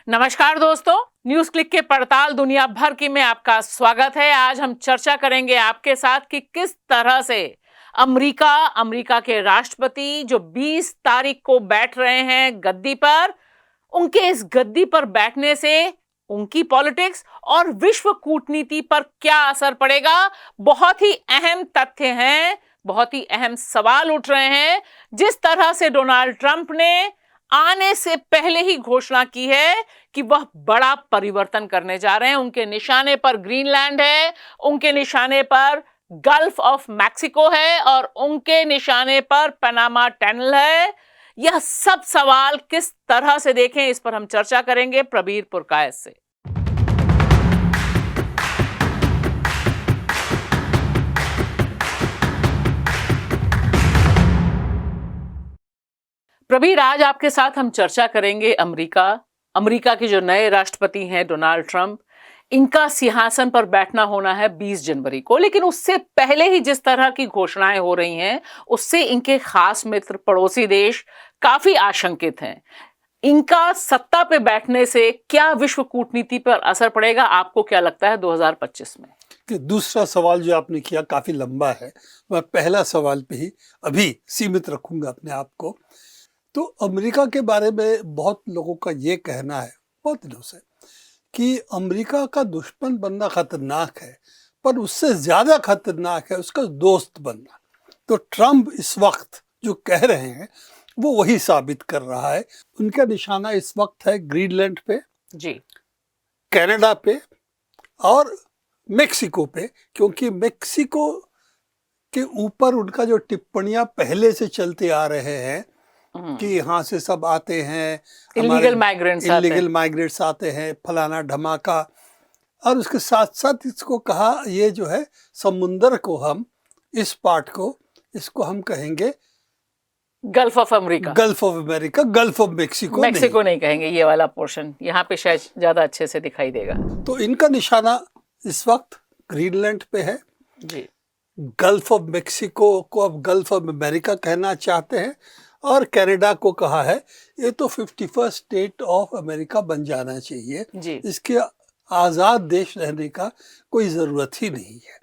नमस्कार दोस्तों, news click के पड़ताल दुनिया भर की में आपका स्वागत है। आज हम चर्चा करेंगे आपके साथ कि किस तरह से अमेरिका के राष्ट्रपति जो 20 तारीख को बैठ रहे हैं गद्दी पर, उनके इस गद्दी पर बैठने से उनकी पॉलिटिक्स और विश्व कूटनीति पर क्या असर पड़ेगा। बहुत ही अहम तथ्य हैं, बहुत ही अहम सवाल उठ रहे हैं। जिस तरह से डोनाल्ड ट्रंप ने आने से पहले ही घोषणा की है कि वह बड़ा परिवर्तन करने जा रहे हैं। उनके निशाने पर ग्रीनलैंड है, उनके निशाने पर गल्फ ऑफ मैक्सिको है और उनके निशाने पर पनामा टनल है। यह सब सवाल किस तरह से देखें, इस पर हम चर्चा करेंगे प्रबीर पुरकायत से। प्रबीर, आज आपके साथ हम चर्चा करेंगे अमेरिका के जो नए राष्ट्रपति हैं डोनाल्ड ट्रंप, इनका सिंहासन पर बैठना होना है 20 जनवरी को। लेकिन उससे पहले ही जिस तरह की घोषणाएं हो रही हैं, उससे इनके खास मित्र पड़ोसी देश काफी आशंकित हैं। इनका सत्ता पे बैठने से क्या विश्व कूटनीति पर असर पड़ेगा? आपको क्या लगता है 2025 में? कि दूसरा सवाल जो आपने किया काफी लंबा है, मैं पहला सवाल पे ही अभी सीमित रखूंगा अपने आप को। तो अमेरिका के बारे में बहुत लोगों का ये कहना है बहुत दिनों से कि अमेरिका का दुश्मन बनना खतरनाक है, पर उससे ज्यादा खतरनाक है उसका दोस्त बनना। तो ट्रंप इस वक्त जो कह रहे हैं वो वही साबित कर रहा है। उनका निशाना इस वक्त है ग्रीनलैंड पे जी, कनाडा पे और मेक्सिको पे, क्योंकि मेक्सिको के ऊपर उनका जो टिप्पणियां पहले से चलते आ रहे हैं कि यहाँ से सब आते हैं, इलीगल माइग्रेंट्स आते हैं, फलाना धमाका। और उसके साथ साथ इसको कहा, ये जो है समुंदर को हम इस पार्ट को इसको हम कहेंगे gulf of America, gulf of Mexico नहीं कहेंगे। ये वाला पोर्शन यहाँ पे शायद ज्यादा अच्छे से दिखाई देगा। तो इनका निशाना इस वक्त ग्रीनलैंड पे है जी। गल्फ ऑफ मेक्सिको को अब गल्फ ऑफ अमेरिका कहना चाहते हैं और कनाडा को कहा है ये तो 51st स्टेट ऑफ अमेरिका बन जाना चाहिए जी। इसके आज़ाद देश रहने का कोई ज़रूरत ही नहीं है।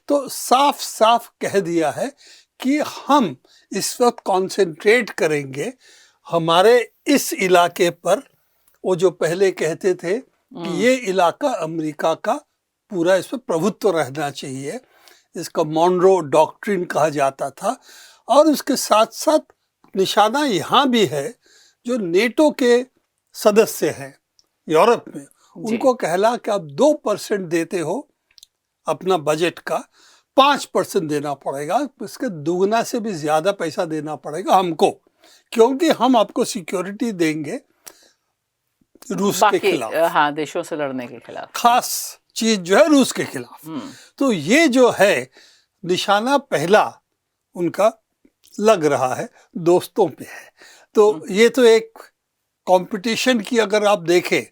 तो साफ साफ कह दिया है कि हम इस वक्त कॉन्सेंट्रेट करेंगे हमारे इस इलाके पर। वो जो पहले कहते थे कि ये इलाका अमेरिका का पूरा, इस पर प्रभुत्व रहना चाहिए, इसका मॉनरो डॉक्ट्रिन कहा जाता था। और उसके साथ साथ निशाना यहाँ भी है जो नेटो के सदस्य हैं यूरोप में, उनको कहला कि आप 2% देते हो अपना बजट का, 5% देना पड़ेगा, इसके दुगना से भी ज्यादा पैसा देना पड़ेगा हमको, क्योंकि हम आपको सिक्योरिटी देंगे रूस के खिलाफ। हाँ, देशों से लड़ने के खिलाफ खास चीज जो है रूस के खिलाफ। तो ये जो है निशाना पहला उनका लग रहा है दोस्तों पे है। तो ये तो एक कंपटीशन की अगर आप देखें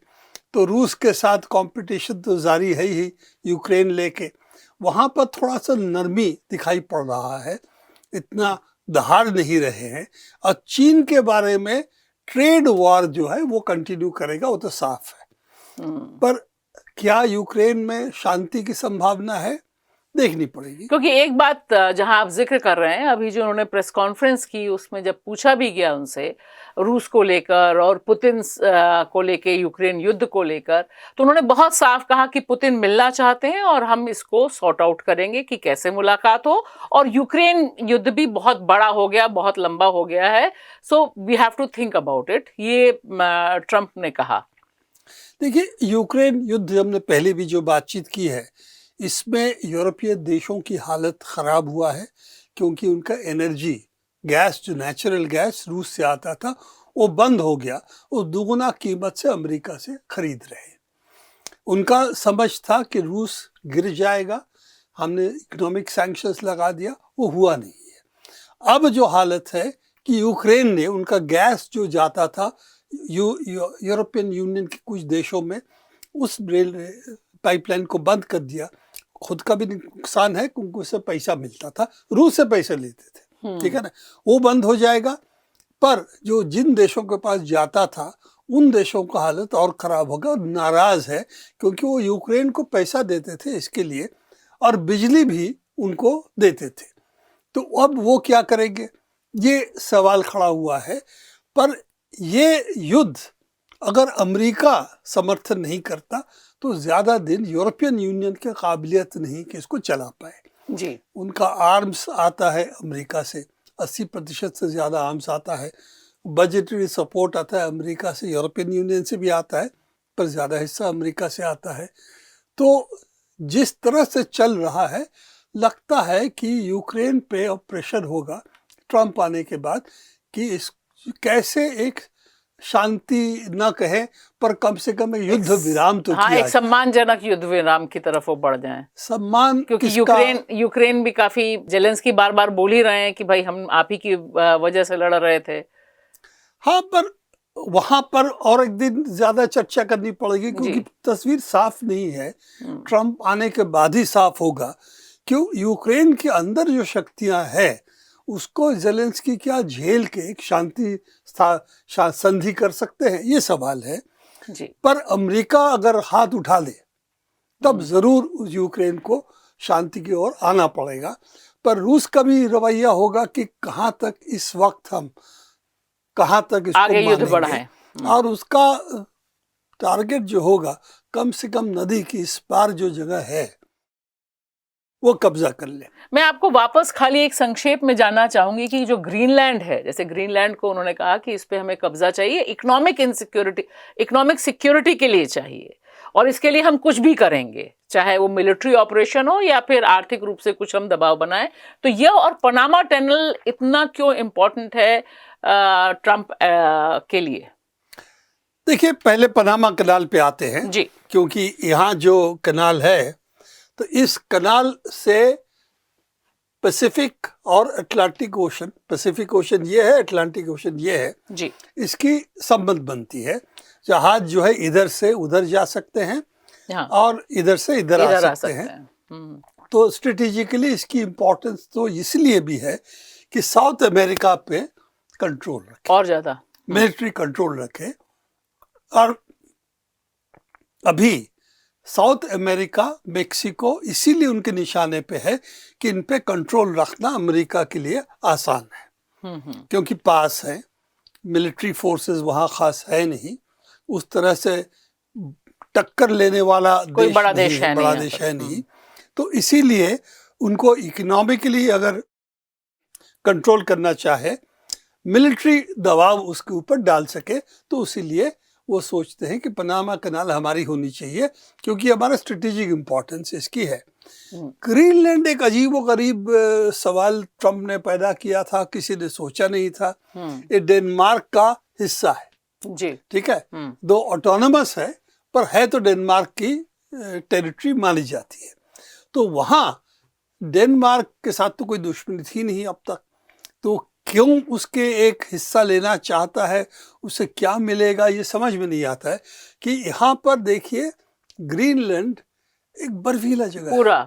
तो रूस के साथ कंपटीशन तो जारी है ही, यूक्रेन लेके वहाँ पर थोड़ा सा नरमी दिखाई पड़ रहा है, इतना दहाड़ नहीं रहे हैं। और चीन के बारे में ट्रेड वॉर जो है वो कंटिन्यू करेगा, वो तो साफ है। पर क्या यूक्रेन में शांति की संभावना है, देखनी पड़ेगी। क्योंकि एक बात जहां आप जिक्र कर रहे हैं, अभी जो उन्होंने प्रेस कॉन्फ्रेंस की उसमें जब पूछा भी गया उनसे रूस को लेकर और पुतिन को लेकर, यूक्रेन युद्ध को लेकर, तो उन्होंने बहुत साफ कहा कि पुतिन मिलना चाहते हैं और हम इसको सॉर्ट आउट करेंगे कि कैसे मुलाकात हो। और यूक्रेन युद्ध भी बहुत बड़ा हो गया, बहुत लंबा हो गया है, so we have to think about it, ये ट्रंप ने कहा। देखिए, यूक्रेन युद्ध हमने पहले भी जो बातचीत की है, इसमें यूरोपीय देशों की हालत ख़राब हुआ है, क्योंकि उनका एनर्जी गैस, जो नेचुरल गैस रूस से आता था, वो बंद हो गया। वो दुगुना कीमत से अमेरिका से खरीद रहे। उनका समझ था कि रूस गिर जाएगा, हमने इकोनॉमिक सैंक्शंस लगा दिया, वो हुआ नहीं है। अब जो हालत है कि यूक्रेन ने उनका गैस जो जाता था यूरोपियन यूनियन के कुछ देशों में, उस रेल पाइपलाइन को बंद कर दिया। खुद का भी नुकसान है क्योंकि उससे पैसा मिलता था, रूस से पैसे लेते थे, ठीक है ना, वो बंद हो जाएगा। पर जो जिन देशों के पास जाता था उन देशों का हालत और ख़राब होगा और नाराज़ है, क्योंकि वो यूक्रेन को पैसा देते थे इसके लिए और बिजली भी उनको देते थे। तो अब वो क्या करेंगे, ये सवाल खड़ा हुआ है। पर ये युद्ध अगर अमेरिका समर्थन नहीं करता तो ज़्यादा दिन यूरोपियन यूनियन की काबिलियत नहीं कि इसको चला पाए। जी, उनका आर्म्स आता है अमेरिका से, 80% से ज़्यादा आर्म्स आता है। बजटरी सपोर्ट आता है अमेरिका से, यूरोपियन यूनियन से भी आता है, पर ज़्यादा हिस्सा अमेरिका से आता है। तो जिस तरह से चल रहा है, लगता है कि यूक्रेन पे अब प्रेशर होगा ट्रंप आने के बाद कि इस कैसे एक शांति न कहे पर कम से कम एक युद्ध विराम तो हाँ, किया एक जाए। सम्मानजनक युद्ध विराम की तरफ वो बढ़ जाएं, सम्मान क्योंकि किसका? यूक्रेन भी काफी, जेलेंस्की बार बार बोल ही रहे हैं कि भाई हम आप ही की वजह से लड़ रहे थे। हाँ, पर वहां पर और एक दिन ज्यादा चर्चा करनी पड़ेगी, क्योंकि तस्वीर साफ नहीं है। ट्रंप आने के बाद ही साफ होगा क्यों यूक्रेन के अंदर जो शक्तियां हैं उसको जेलेंस्की क्या झेल के एक शांति संधि कर सकते हैं, ये सवाल है जी। पर अमेरिका अगर हाथ उठा ले तब जरूर उस यूक्रेन को शांति की ओर आना पड़ेगा। पर रूस का भी रवैया होगा कि कहाँ तक इस वक्त हम कहाँ तक इसको आगे युद्ध मानेंगे, बढ़ाएं। और उसका टारगेट जो होगा कम से कम नदी की इस पार जो जगह है वो कब्जा कर ले। मैं आपको वापस खाली एक संक्षेप में जानना चाहूंगी कि जो ग्रीनलैंड है, जैसे ग्रीनलैंड को उन्होंने कहा कि इस पे हमें कब्जा चाहिए, इकोनॉमिक सिक्योरिटी के लिए चाहिए, और इसके लिए हम कुछ भी करेंगे, चाहे वो मिलिट्री ऑपरेशन हो या फिर आर्थिक रूप से कुछ हम दबाव बनाएं। तो यह और पनामा टनल इतना क्यों इम्पोर्टेंट है ट्रंप के लिए? देखिए, पहले पनामा कनाल पे आते हैं जी, क्योंकि यहाँ जो कनाल है तो इस कनाल से पैसिफिक और अटलांटिक ओशन, पैसिफिक ओशन ये है, अटलांटिक ओशन ये है जी, इसकी संबंध बनती है। जहाज जो है इधर से उधर जा सकते हैं और इधर से इधर आ सकते हैं। तो स्ट्रेटेजिकली इसकी इम्पोर्टेंस तो इसलिए भी है कि साउथ अमेरिका पे कंट्रोल रखे, और ज्यादा मिलिट्री कंट्रोल रखे। और अभी साउथ अमेरिका, मेक्सिको इसीलिए उनके निशाने पे है कि इन पे कंट्रोल रखना अमेरिका के लिए आसान है, क्योंकि पास है, मिलिट्री फोर्सेस वहाँ खास है नहीं, उस तरह से टक्कर लेने वाला कोई बड़ा देश है नहीं। तो इसीलिए उनको इकोनॉमिकली अगर कंट्रोल करना चाहे, मिलिट्री दबाव उसके ऊपर डाल सके, तो इसीलिए वो सोचते हैं कि पनामा कनाल हमारी होनी चाहिए, क्योंकि हमारा स्ट्रेटेजिक इम्पोर्टेंस इसकी है। ग्रीनलैंड एक अजीब व गरीब सवाल ट्रंप ने पैदा किया था, किसी ने सोचा नहीं था। ये डेनमार्क का हिस्सा है जी, ठीक है, दो ऑटोनमस है पर है तो डेनमार्क की टेरिटरी मानी जाती है। तो वहाँ डेनमार्क के साथ तो कोई दुश्मनी थी नहीं अब तक, तो क्यों उसके एक हिस्सा लेना चाहता है, उसे क्या मिलेगा ये समझ में नहीं आता है। कि यहाँ पर देखिए, ग्रीनलैंड एक बर्फीला जगह है,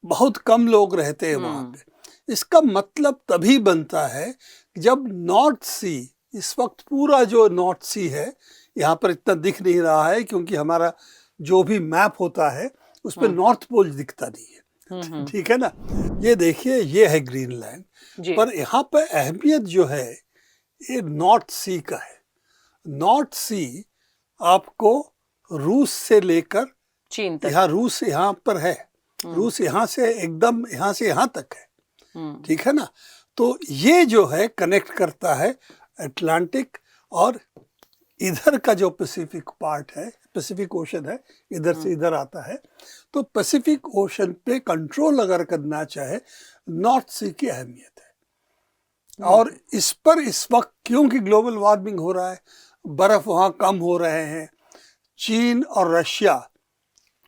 बहुत कम लोग रहते हैं वहाँ पे। इसका मतलब तभी बनता है जब नॉर्थ सी, इस वक्त पूरा जो नॉर्थ सी है, यहाँ पर इतना दिख नहीं रहा है क्योंकि हमारा जो भी मैप होता है उस पर नॉर्थ पोल दिखता नहीं है, ठीक है ना। ये देखिए, ये है ग्रीनलैंड, पर यहाँ पे अहमियत जो है ये नॉर्थ सी का है। नॉर्थ सी आपको रूस से लेकर चीन तक, यहाँ रूस यहाँ पर है, रूस यहाँ से एकदम यहाँ से यहाँ तक है, ठीक है ना। तो ये जो है कनेक्ट करता है अटलांटिक और इधर का जो पैसिफिक पार्ट है, पैसिफिक ओशन है, इधर से इधर आता है। तो पैसिफिक ओशन पे कंट्रोल अगर करना चाहे, नॉर्थ सी की अहमियत है। और इस पर इस वक्त क्योंकि ग्लोबल वार्मिंग हो रहा है, बर्फ वहाँ कम हो रहे हैं, चीन और रशिया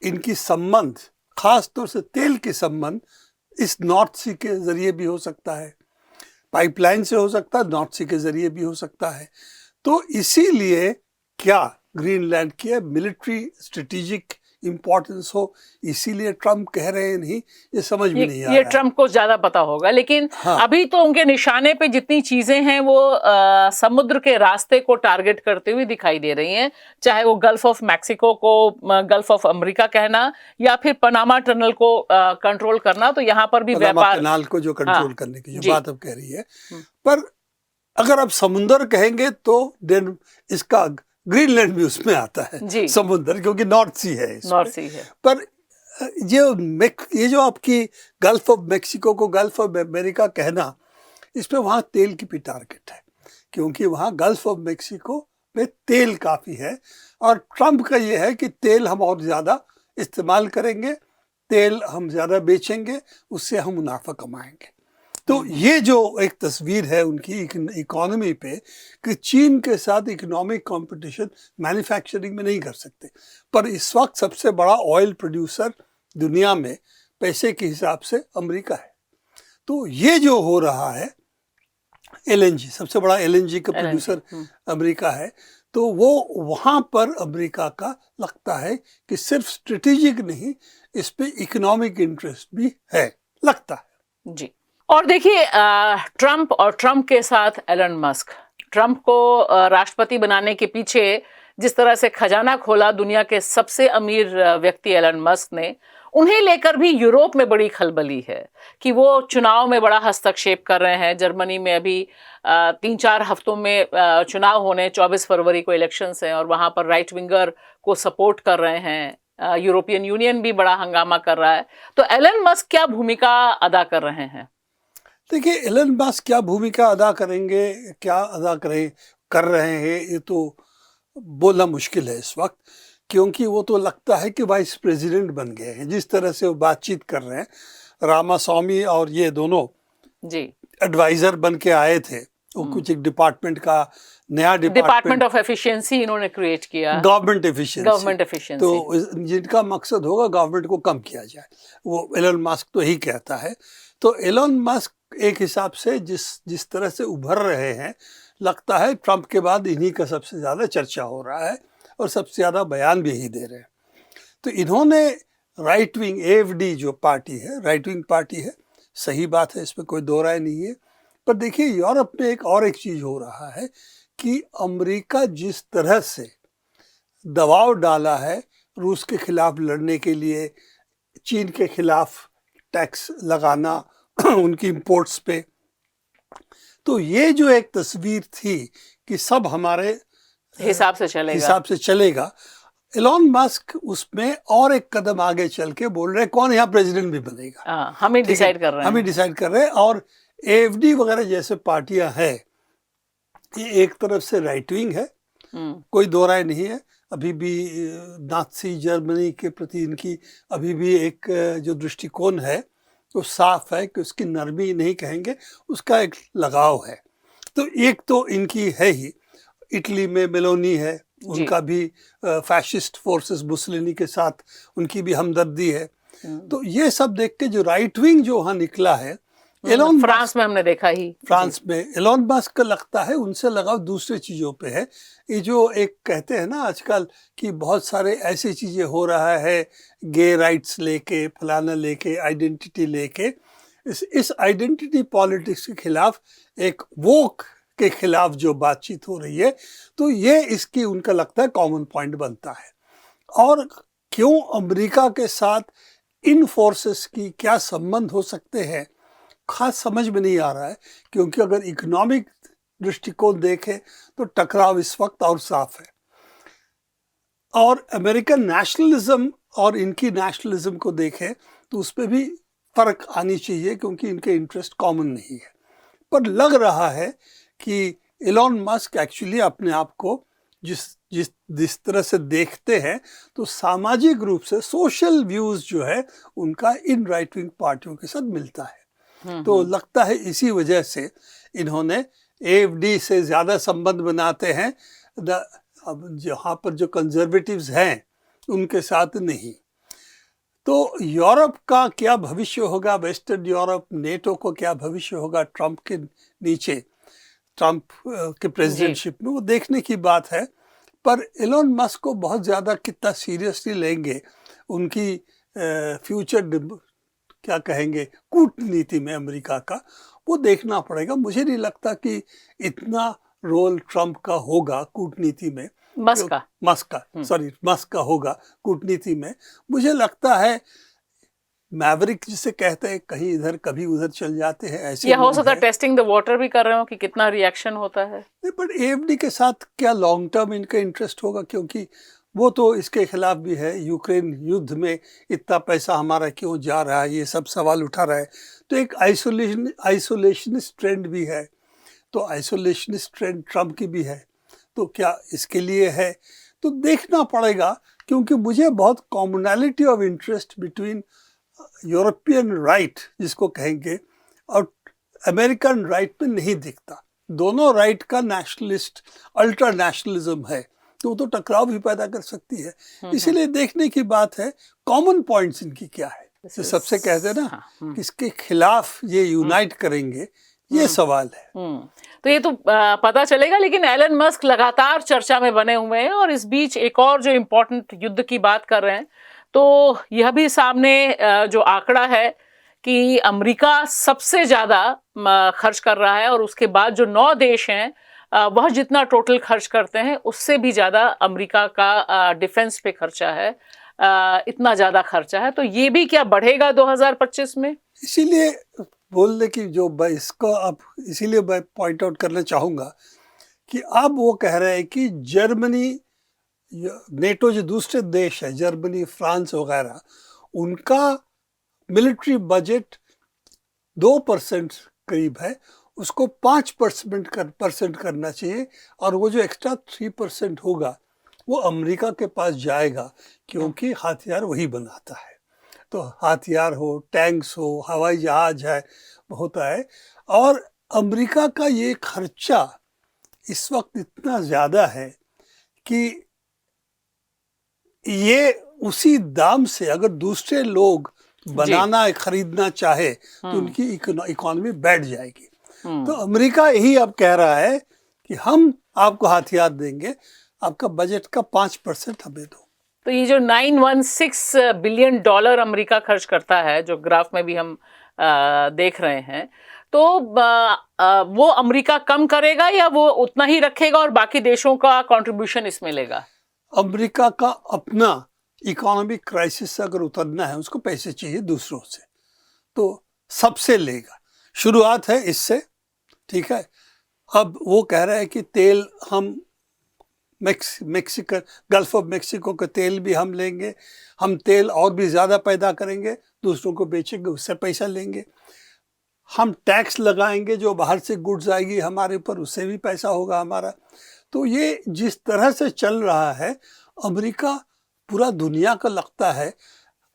इनकी संबंध, खास तौर से तेल के संबंध इस नॉर्थ सी के जरिए भी हो सकता है, पाइपलाइन से हो सकता है, नॉर्थ सी के जरिए भी हो सकता है। तो इसीलिए क्या ग्रीनलैंड की मिलिट्री स्ट्रेटेजिक इम्पोर्टेंस हो, इसीलिए ट्रम्प कह रहे हैं नहीं, ये समझ में नहीं आ ये रहा है। ट्रम्प को ज्यादा पता होगा, लेकिन हाँ। अभी तो उनके निशाने पे जितनी चीजें हैं वो समुद्र के रास्ते को टारगेट करते हुए दिखाई दे रही हैं, चाहे वो गल्फ ऑफ मैक्सिको को गल्फ ऑफ अमेरिका कहना या फिर पनामा टनल को कंट्रोल करना, तो यहाँ पर भी पनामा व्यापार कनाल को जो कंट्रोल हाँ, करने की जो जी। बात अब कह रही है, पर अगर आप समुंदर कहेंगे तो देन इसका ग्रीनलैंड भी उसमें आता है, जी। समुंदर, क्योंकि नॉर्थ सी है इसमें। नॉर्थ सी है। पर ये जो आपकी गल्फ ऑफ मैक्सिको को गल्फ ऑफ अमेरिका कहना, इसमें वहाँ तेल की भी टारगेट है, क्योंकि वहाँ गल्फ ऑफ मैक्सिको में तेल काफ़ी है और ट्रम्प का ये है कि तेल हम और ज़्यादा इस्तेमाल करेंगे, तेल हम ज़्यादा बेचेंगे, उससे हम मुनाफा कमाएंगे। तो ये जो एक तस्वीर है उनकी इकोनॉमी पे कि चीन के साथ इकोनॉमिक कंपटीशन मैन्युफैक्चरिंग में नहीं कर सकते, पर इस वक्त सबसे बड़ा ऑयल प्रोड्यूसर दुनिया में पैसे के हिसाब से अमेरिका है। तो ये जो हो रहा है, एलएनजी सबसे बड़ा एलएनजी का प्रोड्यूसर अमेरिका है, तो वो वहाँ पर अमेरिका का लगता है कि सिर्फ स्ट्रेटेजिक नहीं, इस पे इकोनॉमिक इंटरेस्ट भी है, लगता है जी। और देखिए ट्रम्प और ट्रम्प के साथ एलन मस्क, ट्रम्प को राष्ट्रपति बनाने के पीछे जिस तरह से खजाना खोला दुनिया के सबसे अमीर व्यक्ति एलन मस्क ने, उन्हें लेकर भी यूरोप में बड़ी खलबली है कि वो चुनाव में बड़ा हस्तक्षेप कर रहे हैं। जर्मनी में अभी 3-4 हफ्तों में चुनाव होने, 24 फरवरी को इलेक्शंस हैं और वहाँ पर राइट विंगर को सपोर्ट कर रहे हैं। यूरोपियन यूनियन भी बड़ा हंगामा कर रहा है। तो एलन मस्क क्या भूमिका अदा कर रहे हैं? देखिए, एलन मस्क क्या भूमिका अदा करेंगे, क्या अदा कर रहे हैं, ये तो बोलना मुश्किल है इस वक्त, क्योंकि वो तो लगता है कि वाइस प्रेसिडेंट बन गए हैं। जिस तरह से वो बातचीत कर रहे हैं, रामास्वामी और ये दोनों जी एडवाइजर बन के आए थे, वो कुछ एक डिपार्टमेंट का नया डिपार्टमेंट ऑफ एफिशिएंसी इन्होंने क्रिएट किया, गवर्नमेंट एफिशिएंसी, तो जिनका मकसद होगा गवर्नमेंट को कम किया जाए, वो एलन मस्क तो ही कहता है। तो एलन मस्क एक हिसाब से जिस तरह से उभर रहे हैं, लगता है ट्रम्प के बाद इन्हीं का सबसे ज़्यादा चर्चा हो रहा है और सबसे ज़्यादा बयान भी यही दे रहे हैं। तो इन्होंने राइट विंग AFD जो पार्टी है, राइट विंग पार्टी है, सही बात है, इसमें कोई दो राय नहीं है। पर देखिए, यूरोप में एक चीज़ हो रहा है कि अमेरिका जिस तरह से दबाव डाला है रूस के खिलाफ लड़ने के लिए, चीन के खिलाफ टैक्स लगाना उनकी इंपोर्ट्स पे, तो ये जो एक तस्वीर थी कि सब हमारे हिसाब से चलेगा, एलन मस्क उसमें और एक कदम आगे चल के बोल रहे हैं कौन यहाँ प्रेसिडेंट भी बनेगा, हम ही डिसाइड कर रहे हैं, हम ही डिसाइड कर रहे हैं। और AFD वगैरह जैसे पार्टियां हैं, ये एक तरफ से राइट विंग है, कोई दो राय नहीं है। अभी भी नाज़ी जर्मनी के प्रति इनकी अभी भी एक जो दृष्टिकोण है तो साफ है कि उसकी नरमी नहीं कहेंगे, उसका एक लगाव है। तो एक तो इनकी है ही, इटली में मेलोनी है, उनका भी फैशिस्ट फोर्सेस मुसोलिनी के साथ उनकी भी हमदर्दी है। तो ये सब देख के जो राइट विंग जो वहाँ निकला है, फ्रांस में हमने देखा ही, फ्रांस में एलन मस्क का लगता है उनसे लगाव दूसरी चीज़ों पे है। ये जो एक कहते हैं ना आजकल कि बहुत सारे ऐसी चीज़ें हो रहा है, गे राइट्स लेके, फलाना लेके, आइडेंटिटी लेके, इस आइडेंटिटी पॉलिटिक्स के खिलाफ, एक वोक के खिलाफ जो बातचीत हो रही है, तो ये इसकी उनका लगता है कॉमन पॉइंट बनता है। और क्यों अमेरिका के साथ इन फोर्सेस की क्या संबंध हो सकते हैं, खास समझ में नहीं आ रहा है, क्योंकि अगर इकोनॉमिक दृष्टिकोण देखें तो टकराव इस वक्त और साफ है। और अमेरिकन नेशनलिज्म और इनकी नेशनलिज्म को देखें तो उस पर भी फर्क आनी चाहिए, क्योंकि इनके इंटरेस्ट कॉमन नहीं है। पर लग रहा है कि एलन मस्क एक्चुअली अपने आप को जिस तरह से देखते हैं, तो सामाजिक रूप से सोशल व्यूज जो है उनका इन राइट विंग पार्टियों के साथ मिलता है। तो लगता है इसी वजह से इन्होंने AFD से ज़्यादा संबंध बनाते हैं, अब जहाँ पर जो कंजर्वेटिव्स हैं उनके साथ नहीं। तो यूरोप का क्या भविष्य होगा, वेस्टर्न यूरोप, नेटो को क्या भविष्य होगा ट्रम्प के नीचे, ट्रम्प के प्रेसिडेंटशिप में, वो देखने की बात है। पर एलन मस्क को बहुत ज़्यादा कितना सीरियसली लेंगे उनकी फ्यूचर क्या कहेंगे कूटनीति में अमेरिका का, वो देखना पड़ेगा। मुझे नहीं लगता कि इतना रोल ट्रम्प का होगा कूटनीति में, मस्क का होगा कूटनीति में। मुझे लगता है मैवरिक जिसे कहते हैं, कहीं इधर कभी उधर चल जाते हैं, ऐसे या हो सकता है टेस्टिंग द वाटर भी कर रहे हो कि कितना रिएक्शन होता है। बट एएफडी के साथ क्या लॉन्ग टर्म इनका इंटरेस्ट होगा, क्योंकि वो तो इसके खिलाफ भी है। यूक्रेन युद्ध में इतना पैसा हमारा क्यों जा रहा है, ये सब सवाल उठा रहा है। तो एक आइसोलेशनिस्ट ट्रेंड भी है, तो आइसोलेशनिस्ट ट्रेंड ट्रम्प की भी है, तो क्या इसके लिए है, तो देखना पड़ेगा। क्योंकि मुझे बहुत commonality of interest between European right जिसको कहेंगे और अमेरिकन राइट में नहीं दिखता। दोनों राइट का नेशनलिस्ट अल्ट्रा नेशनलिज्म है, तो वो तो टकराव भी पैदा कर सकती है। इसीलिए देखने की बात है कॉमन पॉइंट्स इनकी क्या है, जो सबसे कहते हैं ना किसके खिलाफ ये यूनाइट करेंगे, ये सवाल है। तो ये तो पता चलेगा। लेकिन एलन मस्क लगातार चर्चा में बने हुए हैं और इस बीच एक और जो इम्पोर्टेंट युद्ध की बात कर रहे हैं, तो यह भी सामने जो आंकड़ा है कि अमेरिका सबसे ज्यादा खर्च कर रहा है और उसके बाद जो 9 देश हैं वह जितना टोटल खर्च करते हैं उससे भी ज्यादा अमेरिका का डिफेंस पे खर्चा है, इतना ज्यादा खर्चा है। तो ये भी क्या बढ़ेगा 2025 में? इसीलिए बोलने की जो इसको अब इसीलिए मैं पॉइंट आउट करना चाहूँगा कि अब वो कह रहे हैं कि जर्मनी, नेटो जो दूसरे देश है जर्मनी, फ्रांस वगैरह, उनका मिलिट्री बजट 2% करीब है, उसको 5% करना चाहिए, और वो जो एक्स्ट्रा 3% होगा वो अमेरिका के पास जाएगा, क्योंकि हथियार वही बनाता है। तो हथियार हो, टैंक्स हो, हवाई जहाज है, होता है। और अमेरिका का ये खर्चा इस वक्त इतना ज़्यादा है कि ये उसी दाम से अगर दूसरे लोग बनाना खरीदना चाहे तो उनकी इकोनॉमी बैठ जाएगी। तो अमेरिका यही अब कह रहा है कि हम आपको हथियार देंगे, आपका बजट का 5% हमें दो। तो ये जो $916 बिलियन अमेरिका खर्च करता है, जो ग्राफ में भी हम देख रहे हैं, तो वो अमेरिका कम करेगा या वो उतना ही रखेगा और बाकी देशों का कंट्रीब्यूशन इसमें लेगा? अमेरिका का अपना इकोनॉमिक क्राइसिस से अगर उतरना है, उसको पैसे चाहिए दूसरों से, तो सबसे लेगा। शुरुआत है इससे, ठीक है। अब वो कह रहे हैं कि तेल हम मेक्सिकन गल्फ ऑफ मेक्सिको का तेल भी हम लेंगे, हम तेल और भी ज़्यादा पैदा करेंगे, दूसरों को बेचेंगे, उससे पैसा लेंगे। हम टैक्स लगाएंगे, जो बाहर से गुड्स आएगी हमारे ऊपर, उससे भी पैसा होगा हमारा। तो ये जिस तरह से चल रहा है, अमेरिका पूरा दुनिया का लगता है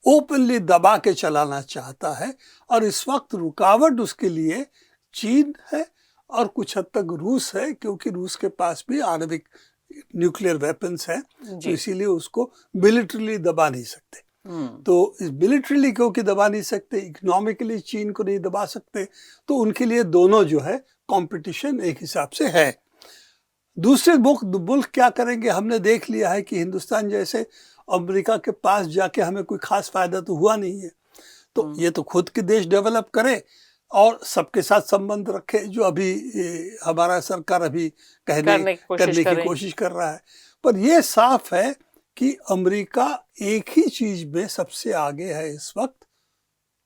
ओपनली दबा के चलाना चाहता है, और इस वक्त रुकावट उसके लिए चीन है और कुछ हद तक रूस है, क्योंकि रूस के पास भी आणविक न्यूक्लियर वेपन्स हैं, तो इसीलिए उसको मिलिट्रीली दबा नहीं सकते। तो मिलिट्रीली क्योंकि दबा नहीं सकते, इकोनॉमिकली चीन को नहीं दबा सकते, तो उनके लिए दोनों जो है कंपटीशन एक हिसाब से है। दूसरे मुल्क क्या करेंगे, हमने देख लिया है कि हिंदुस्तान जैसे अमेरिका के पास जाके हमें कोई खास फायदा तो हुआ नहीं है। तो ये तो खुद के देश डेवलप करे और सबके साथ संबंध रखे, जो अभी हमारा सरकार अभी करने की कोशिश कर रहा है। पर यह साफ है कि अमेरिका एक ही चीज में सबसे आगे है इस वक्त,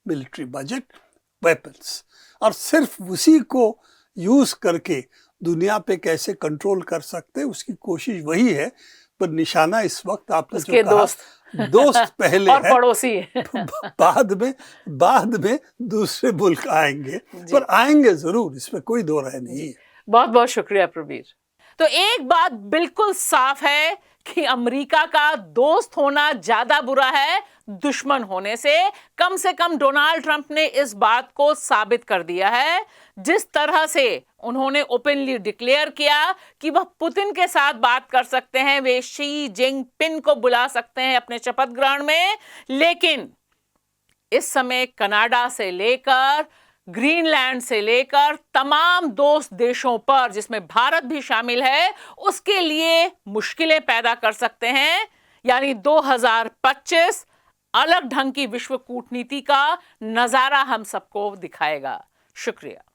मिलिट्री बजट, वेपन्स, और सिर्फ उसी को यूज करके दुनिया पे कैसे कंट्रोल कर सकते, उसकी कोशिश वही है। पर निशाना इस वक्त आपने जो कहा, दोस्त पहले और पड़ोसी बाद में दूसरे मुल्क आएंगे, पर आएंगे जरूर, इसमें कोई दो राय नहीं है। बहुत बहुत शुक्रिया प्रवीर। तो एक बात बिल्कुल साफ है कि अमेरिका का दोस्त होना ज्यादा बुरा है दुश्मन होने से। कम डोनाल्ड ट्रंप ने इस बात को साबित कर दिया है, जिस तरह से उन्होंने ओपनली डिक्लेयर किया कि वह पुतिन के साथ बात कर सकते हैं, वे शी जिनपिंग को बुला सकते हैं अपने शपथ ग्रहण में। लेकिन इस समय कनाडा से लेकर ग्रीनलैंड से लेकर तमाम दोस्त देशों पर, जिसमें भारत भी शामिल है, उसके लिए मुश्किलें पैदा कर सकते हैं। यानी 2025 अलग ढंग की विश्व कूटनीति का नजारा हम सबको दिखाएगा। शुक्रिया।